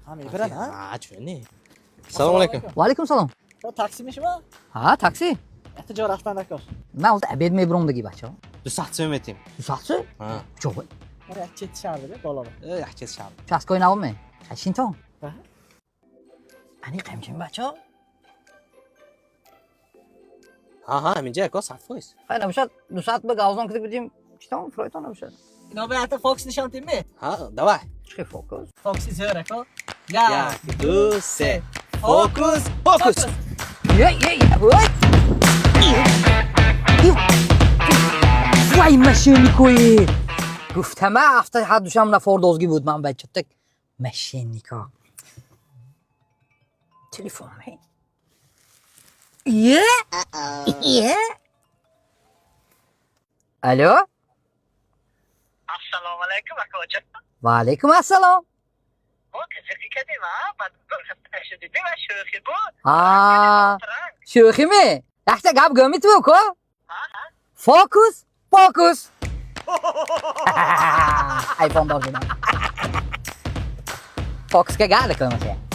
همین برن ها چونی سلام علیکم و علیکم سلام. تو تاکسی میشوه ها تاکسی؟ احتجا رفتن نکن من وقت عبید میبرم دیگه بچه. 200 میتیم دو ساعت سه؟ ها چوبه. برای چه شهر بده بالا بده یحکی شب چه کوی نوامه؟ هشین تو؟ اه. انی قیمچین بچه. ها همینجا یک صف وایس خیلی نمیشد 2 ساعت به گاوزان کدی بدیم. چطور فرایتون نمیشد؟ اینا به حتی فوکس نشان تیمی ها دوای چه فوکس؟ فوکسی زهره کو یا 1 2 3 فوکوس فوکوس یه وای. وای ماشینیکوی. گفتم هفته هر دوشم نفر دوزگی بود من بچه تک ماشینیکا. تلفن می. یه الو السلام علیکم اکاجا و علیکم السلام. ما کسی کردیم ها بعد گفتم شدیدی و شوخی بود شوخی می لحظه گپ گمی تو کو فوکوس فوکوس ایفون دار بودم فوکس که گاده کنم